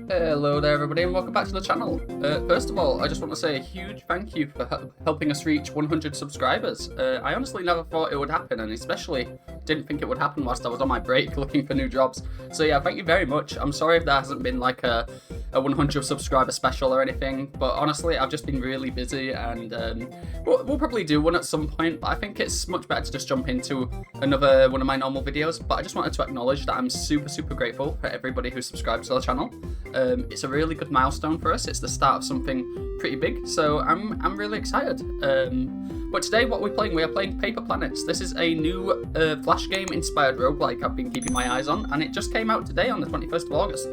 Hello there everybody and welcome back to the channel. First of all, I just want to say a huge thank you for helping us reach 100 subscribers. I honestly never thought it would happen, and especially didn't think it would happen whilst I was on my break looking for new jobs. So yeah, thank you very much. I'm sorry if there hasn't been like a 100 subscriber special or anything, but honestly I've just been really busy, and we'll probably do one at some point, but I think it's much better to just jump into another one of my normal videos. But I just wanted to acknowledge that I'm super grateful for everybody who subscribed to the channel. It's a really good milestone for us. It's the start of something pretty big, so I'm really excited. But today what we're playing, we are playing Paper Planets. This is a new Flash game inspired roguelike I've been keeping my eyes on, and it just came out today on the 21st of August.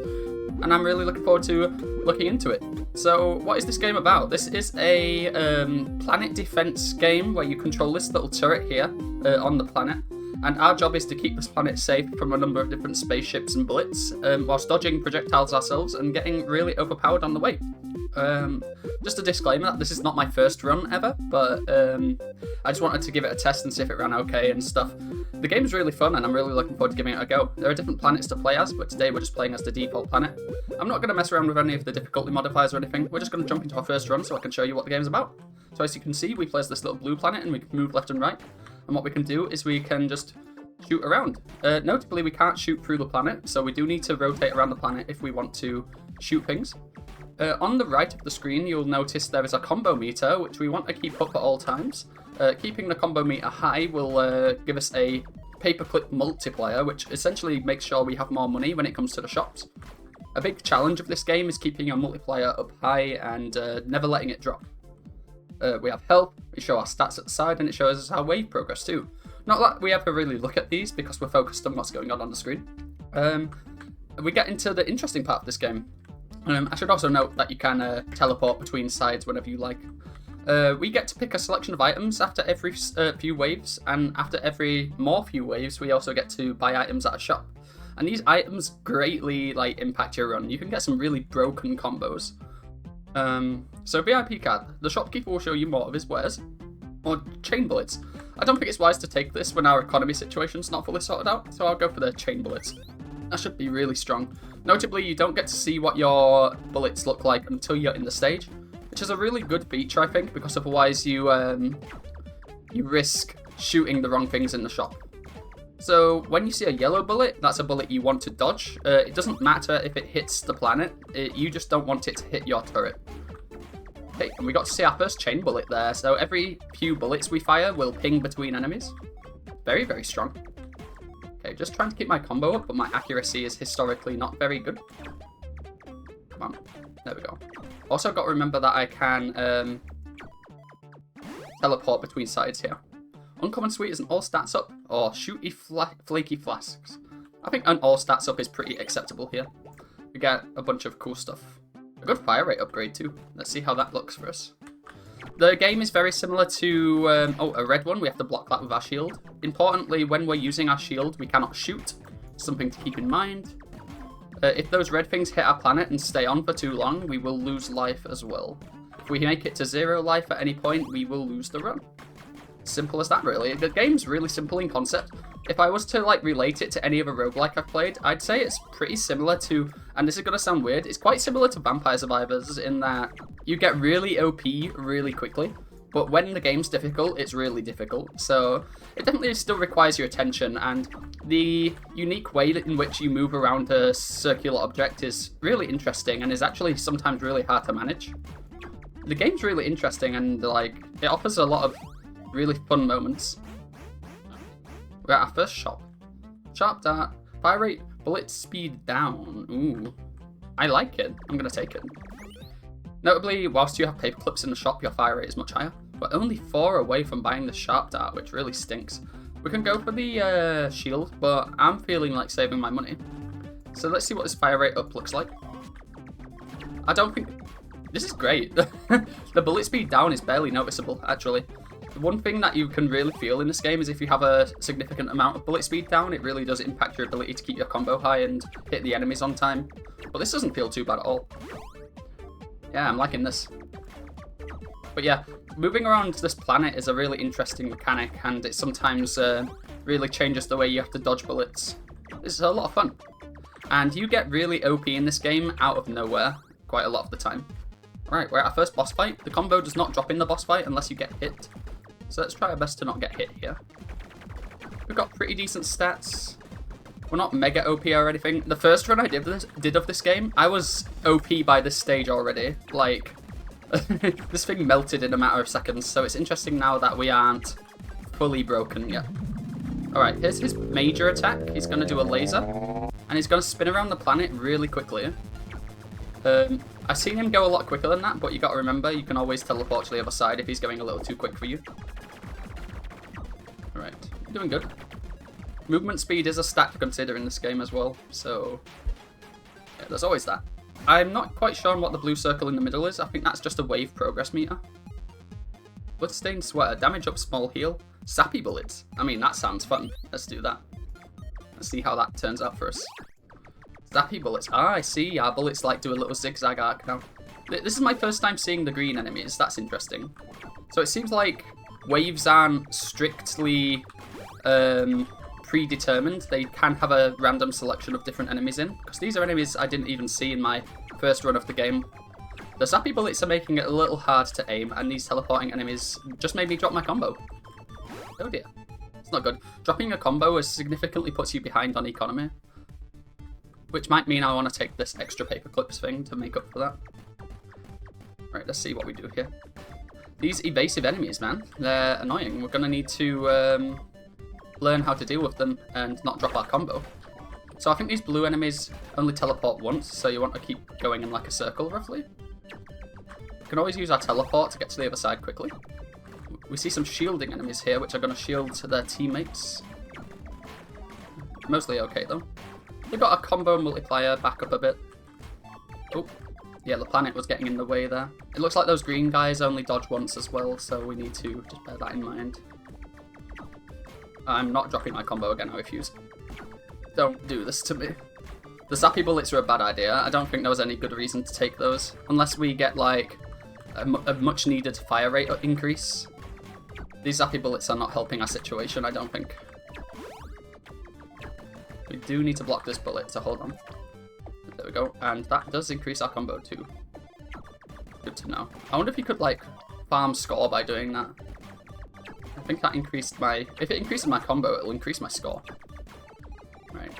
And I'm really looking forward to looking into it. So what is this game about? This is a planet defense game where you control this little turret here on the planet. And our job is to keep this planet safe from a number of different spaceships and bullets, whilst dodging projectiles ourselves and getting really overpowered on the way. Just a disclaimer that this is not my first run ever, but I just wanted to give it a test and see if it ran okay and stuff. The game's really fun and I'm really looking forward to giving it a go. There are different planets to play as, but today we're just playing as the default planet. I'm not going to mess around with any of the difficulty modifiers or anything. We're just going to jump into our first run so I can show you what the game's about. So as you can see, we play as this little blue planet and we can move left and right. And what we can do is we can just shoot around. Notably, we can't shoot through the planet, so we do need to rotate around the planet if we want to shoot things. On the right of the screen, you'll notice there is a combo meter, which we want to keep up at all times. Keeping the combo meter high will give us a paperclip multiplier, which essentially makes sure we have more money when it comes to the shops. A big challenge of this game is keeping your multiplier up high and never letting it drop. We have health, we show our stats at the side, and it shows us our wave progress too. Not that we ever really look at these because we're focused on what's going on the screen. We get into the interesting part of this game. I should also note that you can teleport between sides whenever you like. We get to pick a selection of items after every few waves, and after every few waves we also get to buy items at a shop. And these items greatly impact your run. You can get some really broken combos. So VIP card. The shopkeeper will show you more of his wares. Or chain bullets. I don't think it's wise to take this when our economy situation's not fully sorted out, so I'll go for the chain bullets. That should be really strong. Notably, you don't get to see what your bullets look like until you're in the stage, which is a really good feature, I think, because otherwise you risk shooting the wrong things in the shop. So when you see a yellow bullet, that's a bullet you want to dodge. It doesn't matter if it hits the planet, you just don't want it to hit your turret. Okay, and we got to see our first chain bullet there, so every few bullets we fire will ping between enemies. Very strong. Okay, just trying to keep my combo up, but my accuracy is historically not very good. Come on, there we go. Also got to remember that I can teleport between sides here. Uncommon Sweet is an all stats up, or shooty flaky flasks. I think an all stats up is pretty acceptable here. We get a bunch of cool stuff. A good fire rate upgrade too. Let's see how that looks for us. The game is very similar to a red one. We have to block that with our shield. Importantly, when we're using our shield, we cannot shoot. Something to keep in mind. If those red things hit our planet and stay on for too long, we will lose life as well. If we make it to 0 life at any point, we will lose the run. Simple as that, really. The game's really simple in concept. If I was to relate it to any other roguelike I've played, I'd say it's pretty similar to, and this is going to sound weird, it's quite similar to Vampire Survivors in that you get really OP really quickly, but when the game's difficult, it's really difficult. So it definitely still requires your attention, and the unique way in which you move around a circular object is really interesting and is actually sometimes really hard to manage. The game's really interesting, and it offers a lot of really fun moments. We're at our first shop. Sharp dart, fire rate, bullet speed down. Ooh, I like it. I'm gonna take it. Notably, whilst you have paper clips in the shop, your fire rate is much higher. We're only 4 away from buying the sharp dart, which really stinks. We can go for the shield, but I'm feeling like saving my money. So let's see what this fire rate up looks like. I don't think... This is great. The bullet speed down is barely noticeable, actually. The one thing that you can really feel in this game is if you have a significant amount of bullet speed down, it really does impact your ability to keep your combo high and hit the enemies on time. But this doesn't feel too bad at all. Yeah, I'm liking this. But yeah, moving around this planet is a really interesting mechanic, and it sometimes really changes the way you have to dodge bullets. It's a lot of fun. And you get really OP in this game out of nowhere quite a lot of the time. Alright, we're at our first boss fight. The combo does not drop in the boss fight unless you get hit. So let's try our best to not get hit here. We've got pretty decent stats. We're not mega OP or anything. The first run I did of this game, I was OP by this stage already. Like, this thing melted in a matter of seconds. So it's interesting now that we aren't fully broken yet. Alright, here's his major attack. He's going to do a laser. And he's going to spin around the planet really quickly. I've seen him go a lot quicker than that, but you got to remember, you can always teleport to the other side if he's going a little too quick for you. Alright, doing good. Movement speed is a stat to consider in this game as well, so yeah, there's always that. I'm not quite sure on what the blue circle in the middle is. I think that's just a wave progress meter. Bloodstained sweater, damage up, small heal. Sappy bullets. I mean, that sounds fun. Let's do that. Let's see how that turns out for us. Zappy bullets. Ah, I see. Our bullets like do a little zigzag arc now. This is my first time seeing the green enemies. That's interesting. So it seems like waves aren't strictly predetermined. They can have a random selection of different enemies in. Because these are enemies I didn't even see in my first run of the game. The zappy bullets are making it a little hard to aim, and these teleporting enemies just made me drop my combo. Oh dear. It's not good. Dropping a combo significantly puts you behind on economy. Which might mean I want to take this extra paper clips thing to make up for that. Right, let's see what we do here. These evasive enemies, man, they're annoying. We're going to need to learn how to deal with them and not drop our combo. So I think these blue enemies only teleport once, so you want to keep going in like a circle, roughly. We can always use our teleport to get to the other side quickly. We see some shielding enemies here, which are going to shield their teammates. Mostly okay, though. We've got a combo multiplier back up a bit. Oh, yeah, the planet was getting in the way there. It looks like those green guys only dodge once as well, so we need to just bear that in mind. I'm not dropping my combo again, I refuse. Don't do this to me. The zappy bullets are a bad idea. I don't think there was any good reason to take those. Unless we get, like, a much needed fire rate increase. These zappy bullets are not helping our situation, I don't think. We do need to block this bullet, so hold on. There we go, and that does increase our combo too. Good to know. I wonder if you could, like, farm score by doing that. I think that increased my... If it increases my combo, it'll increase my score. Right.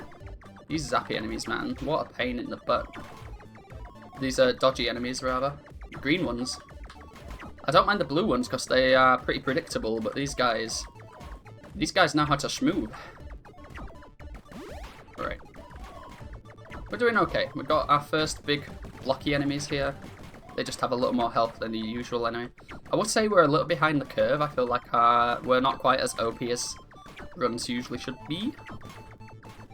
These zappy enemies, man. What a pain in the butt. These are dodgy enemies, rather. Green ones. I don't mind the blue ones, because they are pretty predictable, but these guys... These guys know how to schmoo. Alright. We're doing okay. We've got our first big blocky enemies here. They just have a little more health than the usual enemy. I would say we're a little behind the curve. I feel like we're not quite as OP as runs usually should be.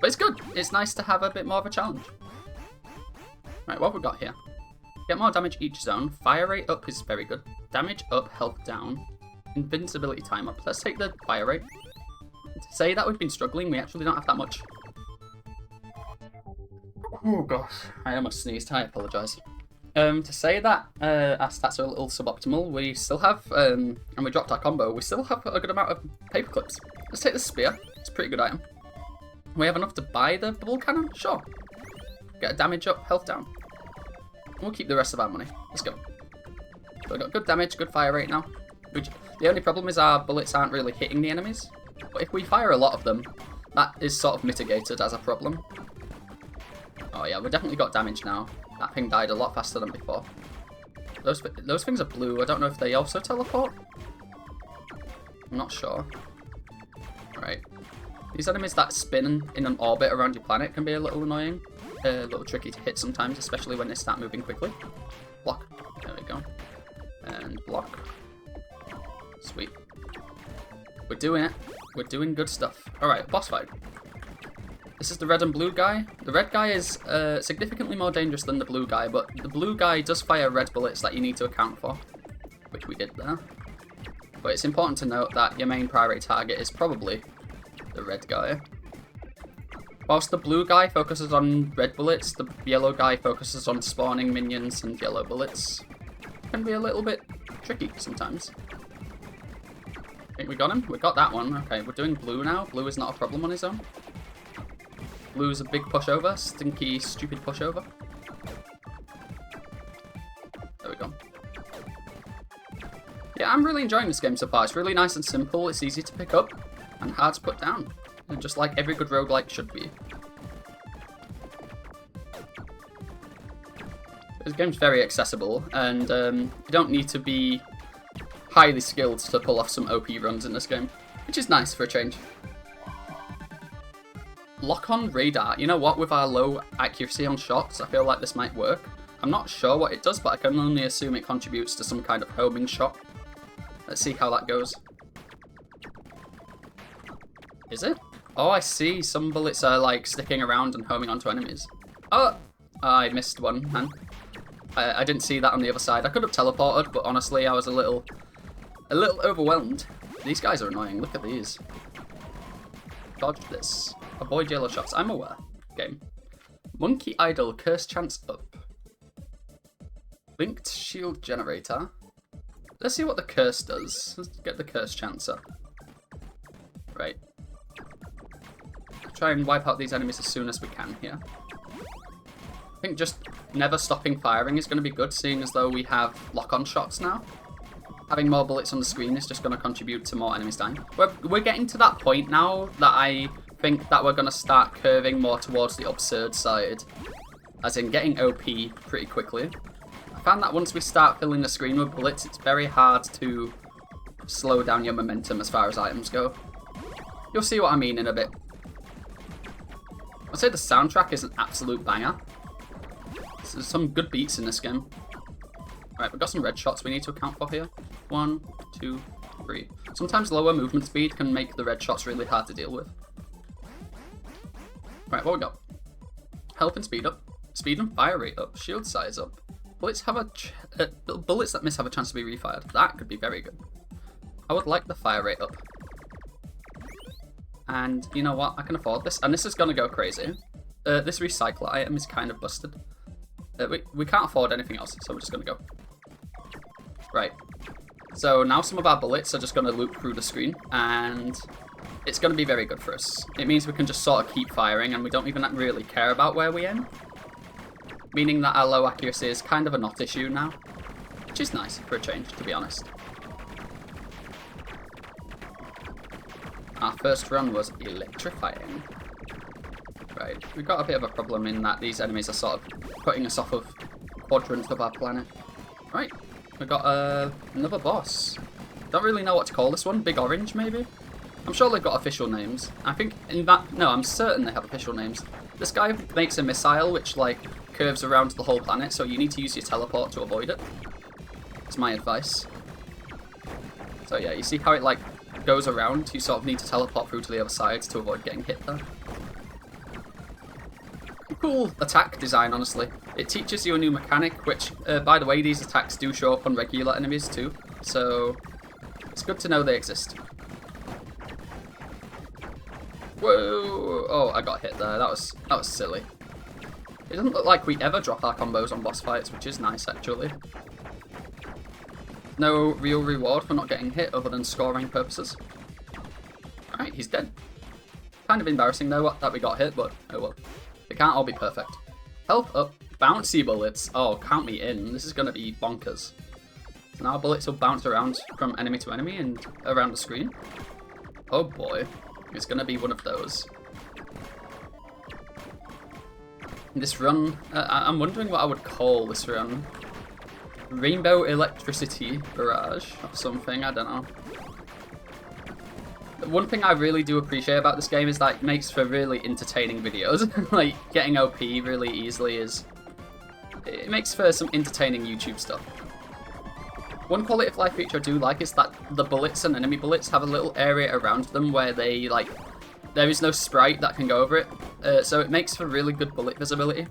But it's good. It's nice to have a bit more of a challenge. Right, what have we got here? Get more damage each zone. Fire rate up is very good. Damage up, health down. Invincibility time up. Let's take the fire rate. To say that we've been struggling, we actually don't have that much. Oh gosh, I almost sneezed. I apologise. To say that our stats are a little suboptimal, we still have, and we dropped our combo, we still have a good amount of paper clips. Let's take the spear. It's a pretty good item. We have enough to buy the bubble cannon? Sure. Get a damage up, health down. We'll keep the rest of our money. Let's go. So we've got good damage, good fire rate now. The only problem is our bullets aren't really hitting the enemies. But if we fire a lot of them, that is sort of mitigated as a problem. Oh yeah, we definitely got damage now. That thing died a lot faster than before. Those things are blue. I don't know if they also teleport. I'm not sure. Right. These enemies that spin in an orbit around your planet can be a little annoying. A little tricky to hit sometimes, especially when they start moving quickly. Block. There we go. And block. Sweet. We're doing it. We're doing good stuff. Alright, boss fight. This is the red and blue guy. The red guy is significantly more dangerous than the blue guy, but the blue guy does fire red bullets that you need to account for, which we did there. But it's important to note that your main priority target is probably the red guy. Whilst the blue guy focuses on red bullets, the yellow guy focuses on spawning minions and yellow bullets. It can be a little bit tricky sometimes. I think we got him. We got that one. Okay, we're doing blue now. Blue is not a problem on his own. Blue's a big pushover. Stinky, stupid pushover. There we go. Yeah, I'm really enjoying this game so far. It's really nice and simple. It's easy to pick up and hard to put down. And just like every good roguelike should be. This game's very accessible, and you don't need to be highly skilled to pull off some OP runs in this game, which is nice for a change. Lock-on radar. You know what, with our low accuracy on shots, I feel like this might work. I'm not sure what it does, but I can only assume it contributes to some kind of homing shot. Let's see how that goes. Is it? Oh, I see. Some bullets are like sticking around and homing onto enemies. Oh, I missed one, man. I didn't see that on the other side. I could have teleported, but honestly, I was a little overwhelmed. These guys are annoying. Look at these. Dodge this. Avoid yellow shots. I'm aware. Game. Monkey idol. Curse chance up. Linked shield generator. Let's see what the curse does. Let's get the curse chance up. Right. Try and wipe out these enemies as soon as we can here. I think just never stopping firing is going to be good, seeing as though we have lock-on shots now. Having more bullets on the screen is just going to contribute to more enemies dying. We're getting to that point now that I think that we're going to start curving more towards the absurd side. As in getting OP pretty quickly. I found that once we start filling the screen with bullets, it's very hard to slow down your momentum as far as items go. You'll see what I mean in a bit. I'd say the soundtrack is an absolute banger. There's some good beats in this game. Alright, we've got some red shots we need to account for here. 1, 2, 3. Sometimes lower movement speed can make the red shots really hard to deal with. Right, what we got? Health and speed up. Speed and fire rate up. Shield size up. Bullets have bullets that miss have a chance to be refired. That could be very good. I would like the fire rate up. And you know what? I can afford this. And this is going to go crazy. This recycler item is kind of busted. We can't afford anything else, so we're just going to go. Right. So now some of our bullets are just going to loop through the screen, and it's going to be very good for us. It means we can just sort of keep firing, and we don't even really care about where we aim. Meaning that our low accuracy is kind of a not issue now. Which is nice for a change, to be honest. Our first run was electrifying. Right, we've got a bit of a problem in that these enemies are sort of putting us off of quadrants of our planet. Right, we've got another boss. Don't really know what to call this one. Big Orange, maybe? I'm sure they've got official names. I think in that... No, I'm certain they have official names. This guy makes a missile which, like, curves around the whole planet, so you need to use your teleport to avoid it. That's my advice. So yeah, you see how it, like, goes around? You sort of need to teleport through to the other side to avoid getting hit there. Cool attack design, honestly. It teaches you a new mechanic, which, by the way, these attacks do show up on regular enemies too, so it's good to know they exist. Whoa! Oh, I got hit there. That was silly. It doesn't look like we ever drop our combos on boss fights, which is nice, actually. No real reward for not getting hit other than scoring purposes. Alright, he's dead. Kind of embarrassing, though, that we got hit, but oh well. They can't all be perfect. Health up. Bouncy bullets. Oh, count me in. This is going to be bonkers. So now bullets will bounce around from enemy to enemy and around the screen. Oh boy. It's going to be one of those. This run, I'm wondering what I would call this run. Rainbow Electricity Barrage or something, I don't know. One thing I really do appreciate about this game is that it makes for really entertaining videos. Like, getting OP really easily it makes for some entertaining YouTube stuff. One quality of life feature I do like is that the bullets and enemy bullets have a little area around them where they, like, there is no sprite that can go over it. So it makes for really good bullet visibility.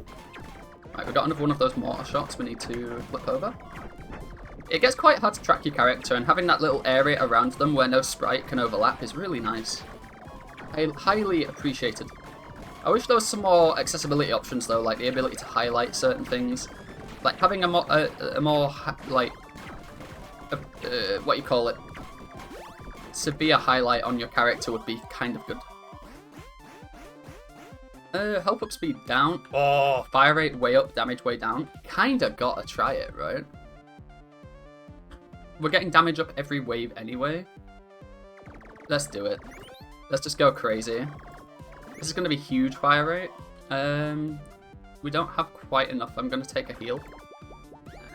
Right, we've got another one of those mortar shots we need to flip over. It gets quite hard to track your character, and having that little area around them where no sprite can overlap is really nice. Highly appreciated. I wish there was some more accessibility options though, like the ability to highlight certain things. Like having a more what you call it, severe highlight on your character would be kind of good. Health up, speed down. Oh, fire rate way up, damage way down. Kinda gotta try it, right? We're getting damage up every wave anyway. Let's do it. Let's just go crazy. This is gonna be huge fire rate. We don't have quite enough. I'm gonna take a heal.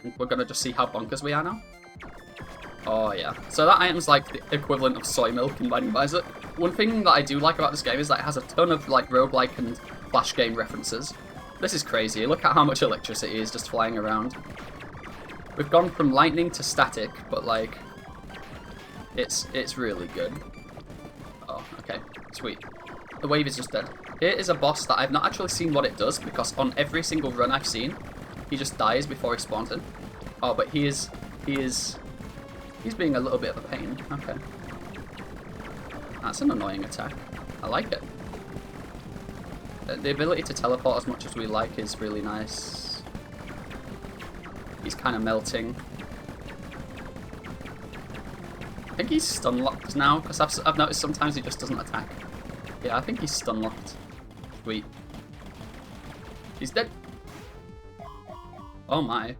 And we're gonna just see how bonkers we are now. Oh yeah. So that item's like the equivalent of soy milk in Binding of Isaac. One thing that I do like about this game is that it has a ton of like roguelike and flash game references. This is crazy. Look at how much electricity is just flying around. We've gone from lightning to static, but like it's really good. Oh, okay. Sweet. The wave is just dead. Here is a boss that I've not actually seen what it does, because on every single run I've seen, he just dies before he spawns in. Oh, but he's being a little bit of a pain. Okay. That's an annoying attack. I like it. The ability to teleport as much as we like is really nice. He's kind of melting. I think he's stun locked now, because I've noticed sometimes he just doesn't attack. Yeah, I think he's stun locked. Sweet. He's dead. Oh my.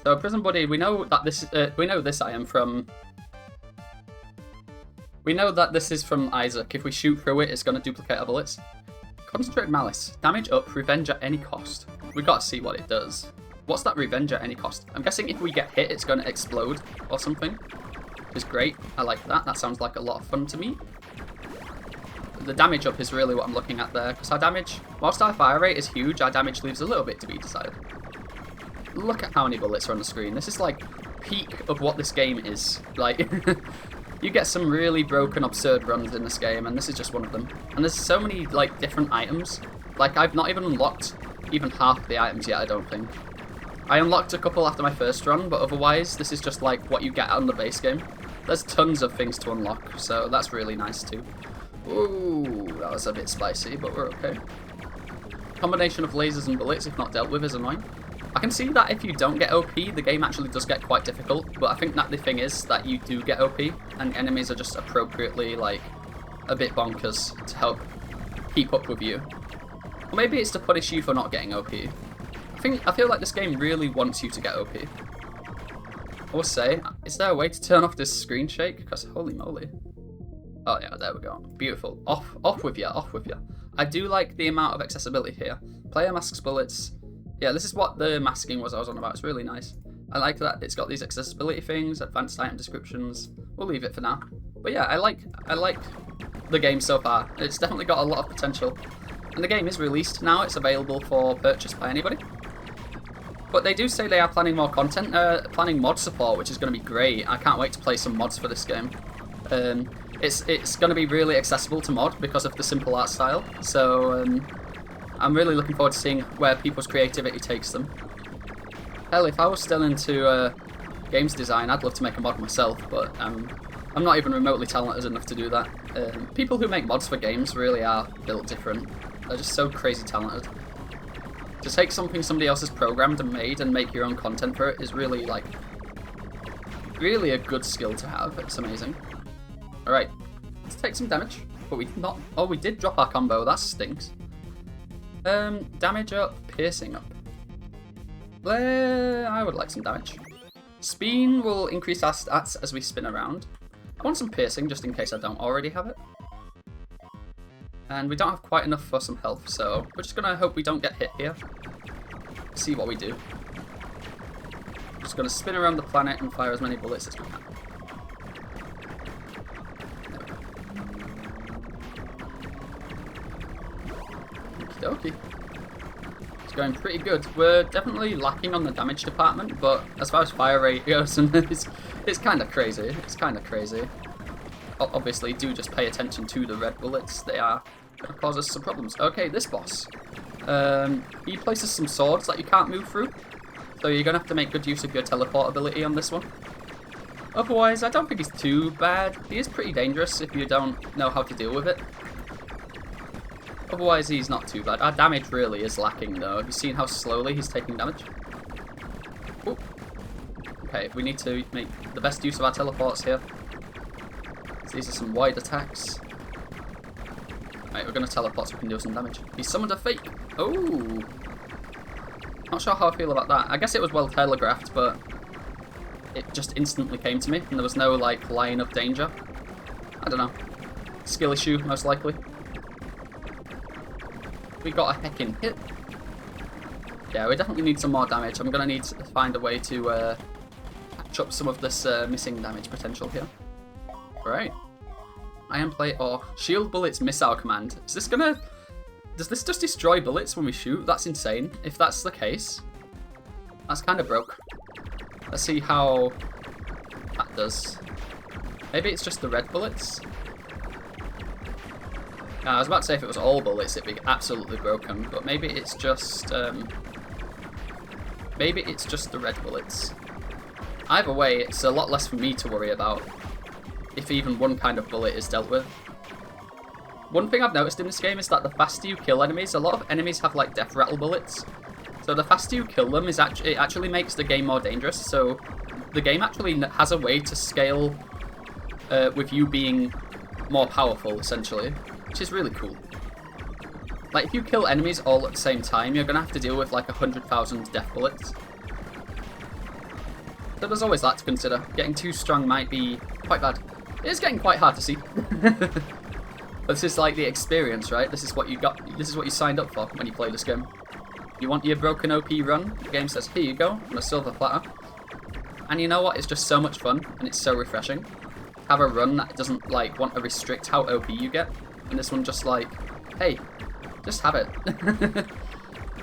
So Prison Buddy, we know that this item from. We know that this is from Isaac. If we shoot through it, it's going to duplicate our bullets. Concentrated Malice. Damage up, revenge at any cost. We got to see what it does. What's that revenge at any cost? I'm guessing if we get hit, it's going to explode or something. Which is great. I like that. That sounds like a lot of fun to me. The damage up is really what I'm looking at there, because our damage, whilst our fire rate is huge, our damage leaves a little bit to be desired. Look at how many bullets are on the screen. This is like peak of what this game is. Like, you get some really broken, absurd runs in this game, and this is just one of them. And there's so many like different items. Like, I've not even unlocked even half the items yet, I don't think. I unlocked a couple after my first run, but otherwise, this is just like what you get on the base game. There's tons of things to unlock, so that's really nice too. Ooh, that was a bit spicy, but we're okay. Combination of lasers and bullets, if not dealt with, is annoying. I can see that if you don't get OP, the game actually does get quite difficult, but I think that the thing is that you do get OP, and enemies are just appropriately, like, a bit bonkers to help keep up with you. Or maybe it's to punish you for not getting OP. I feel like this game really wants you to get OP. I will say, is there a way to turn off this screen shake? Because holy moly. Oh yeah, there we go. Beautiful. Off with you, off with you. I do like the amount of accessibility here. Player masks bullets. Yeah, this is what the masking was I was on about. It's really nice. I like that it's got these accessibility things, advanced item descriptions. We'll leave it for now. But yeah, I like the game so far. It's definitely got a lot of potential. And the game is released now. It's available for purchase by anybody. But they do say they are planning more content, planning mod support, which is going to be great. I can't wait to play some mods for this game. It's going to be really accessible to mod because of the simple art style. So I'm really looking forward to seeing where people's creativity takes them. Hell, if I was still into games design, I'd love to make a mod myself, but I'm not even remotely talented enough to do that. People who make mods for games really are built different. They're just so crazy talented. To take something somebody else has programmed and made and make your own content for it is really, like, really a good skill to have. It's amazing. Alright, let's take some damage. But we did not... Oh, we did drop our combo. That stinks. Damage up, piercing up. I would like some damage. Spin will increase our stats as we spin around. I want some piercing just in case I don't already have it. And we don't have quite enough for some health, so we're just going to hope we don't get hit here. See what we do. Just going to spin around the planet and fire as many bullets as we can. Okie dokie. It's going pretty good. We're definitely lacking on the damage department, but as far as fire rate goes, it's kind of crazy. It's kind of crazy. Obviously, do just pay attention to the red bullets. They are going to cause us some problems. Okay, this boss. He places some swords that you can't move through. So you're going to have to make good use of your teleport ability on this one. Otherwise, I don't think he's too bad. He is pretty dangerous if you don't know how to deal with it. Otherwise, he's not too bad. Our damage really is lacking, though. Have you seen how slowly he's taking damage? Ooh. Okay, we need to make the best use of our teleports here. So these are some wide attacks. Right, we're going to teleport so we can do some damage. He summoned a fake. Oh. Not sure how I feel about that. I guess it was well telegraphed, but it just instantly came to me, and there was no, like, line of danger. I don't know. Skill issue, most likely. We got a heckin' hit. Yeah, we definitely need some more damage. I'm going to need to find a way to catch up some of this missing damage potential here. Right. Iron plate or shield bullets missile command. Is this gonna... Does this just destroy bullets when we shoot? That's insane. If that's the case, that's kind of broke. Let's see how that does. Maybe it's just the red bullets. I was about to say if it was all bullets, it'd be absolutely broken, but maybe it's just the red bullets. Either way, it's a lot less for me to worry about if even one kind of bullet is dealt with. One thing I've noticed in this game is that the faster you kill enemies, a lot of enemies have like death rattle bullets. So the faster you kill them, it actually makes the game more dangerous. So the game actually has a way to scale with you being more powerful, essentially, which is really cool. Like, if you kill enemies all at the same time, you're going to have to deal with like 100,000 death bullets. So there's always that to consider. Getting too strong might be quite bad. It is getting quite hard to see. But this is like the experience, right? This is what you got. This is what you signed up for when you play this game. You want your broken OP run? The game says, here you go, on a silver platter. And you know what? It's just so much fun, and it's so refreshing. Have a run that doesn't like want to restrict how OP you get, and this one just like, hey, just have it.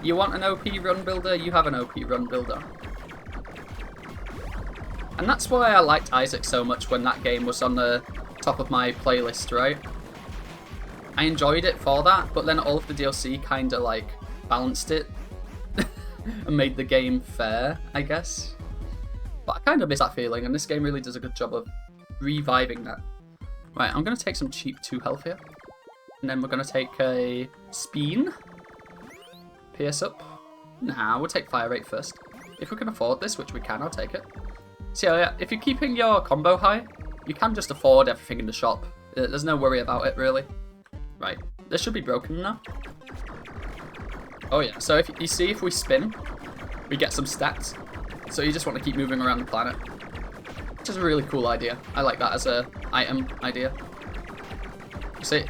You want an OP run builder? You have an OP run builder. And that's why I liked Isaac so much when that game was on the top of my playlist, right? I enjoyed it for that, but then all of the DLC kind of like balanced it and made the game fair, I guess. But I kind of miss that feeling, and this game really does a good job of reviving that. Right, I'm going to take some cheap 2 health here. And then we're going to take a Speen. Pierce up. Nah, we'll take Fire Rate first. If we can afford this, which we can, I'll take it. So yeah, if you're keeping your combo high, you can just afford everything in the shop. There's no worry about it, really. Right, this should be broken now. Oh yeah, so if you see, if we spin, we get some stats. So you just want to keep moving around the planet. Which is a really cool idea. I like that as a item idea. See,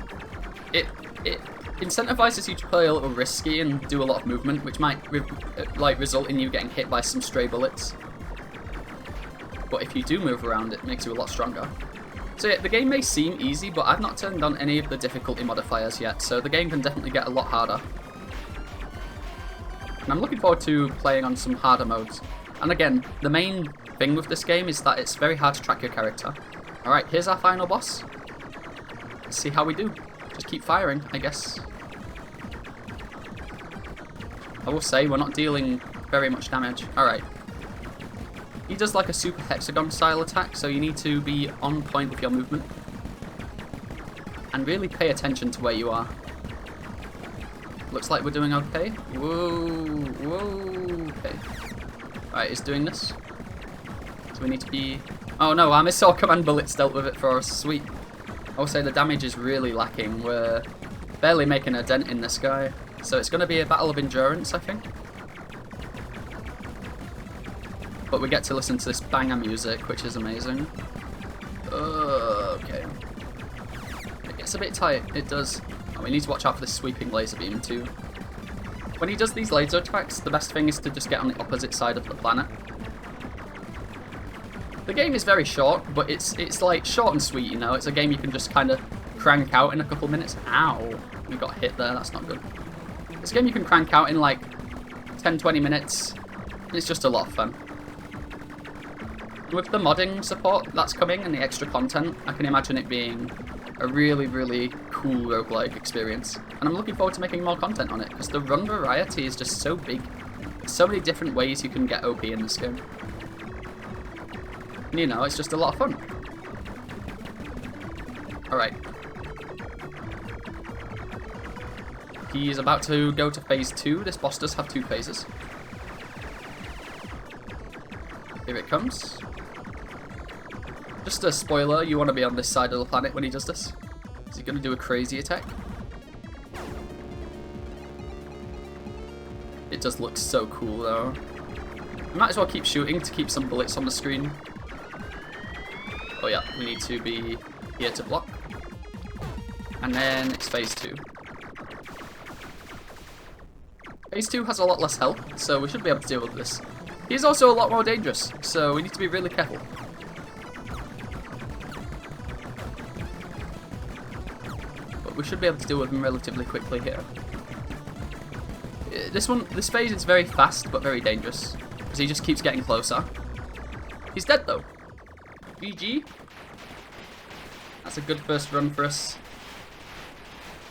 it incentivizes you to play a little risky and do a lot of movement, which might result in you getting hit by some stray bullets. But if you do move around, it makes you a lot stronger. So yeah, the game may seem easy, but I've not turned on any of the difficulty modifiers yet, so the game can definitely get a lot harder. And I'm looking forward to playing on some harder modes. And again, the main thing with this game is that it's very hard to track your character. Alright, here's our final boss. Let's see how we do. Just keep firing, I guess. I will say, we're not dealing very much damage. Alright. He does like a super hexagon style attack, so you need to be on point with your movement. And really pay attention to where you are. Looks like we're doing okay. Whoa, whoa, okay. Right, it's doing this. So we need to be... Oh no, our missile command bullets dealt with it for us. Sweet. I will say the damage is really lacking. We're barely making a dent in this guy. So it's going to be a battle of endurance, I think. But we get to listen to this banger music, which is amazing. Okay. It gets a bit tight, it does. And we need to watch out for this sweeping laser beam too. When he does these laser attacks, the best thing is to just get on the opposite side of the planet. The game is very short, but it's like short and sweet, you know. It's a game you can just kind of crank out in a couple minutes. Ow! We got hit there, that's not good. It's a game you can crank out in like 10-20 minutes. It's just a lot of fun. With the modding support that's coming and the extra content, I can imagine it being a really, really cool roguelike experience. And I'm looking forward to making more content on it, because the run variety is just so big. There's so many different ways you can get OP in this game. And you know, it's just a lot of fun. Alright. He's about to go to phase 2. This boss does have 2 phases. Here it comes. Just a spoiler, you want to be on this side of the planet when he does this. Is he going to do a crazy attack? It does look so cool though. We might as well keep shooting to keep some bullets on the screen. Oh yeah, we need to be here to block. And then it's phase 2. Phase 2 has a lot less health, so we should be able to deal with this. He's also a lot more dangerous, so we need to be really careful. But we should be able to deal with him relatively quickly here. This phase is very fast, but very dangerous, because he just keeps getting closer. He's dead though. GG. That's a good first run for us.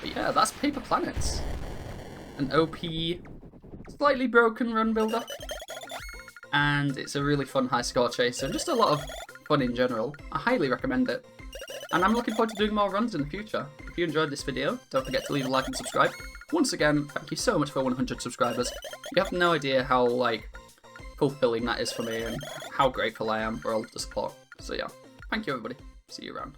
But yeah, that's Paper Planets. An OP, slightly broken run builder. And it's a really fun high score chase, and just a lot of fun in general. I highly recommend it. And I'm looking forward to doing more runs in the future. If you enjoyed this video, don't forget to leave a like and subscribe. Once again, thank you so much for 100 subscribers. You have no idea how, like, fulfilling that is for me and how grateful I am for all the support. So yeah, thank you everybody. See you around.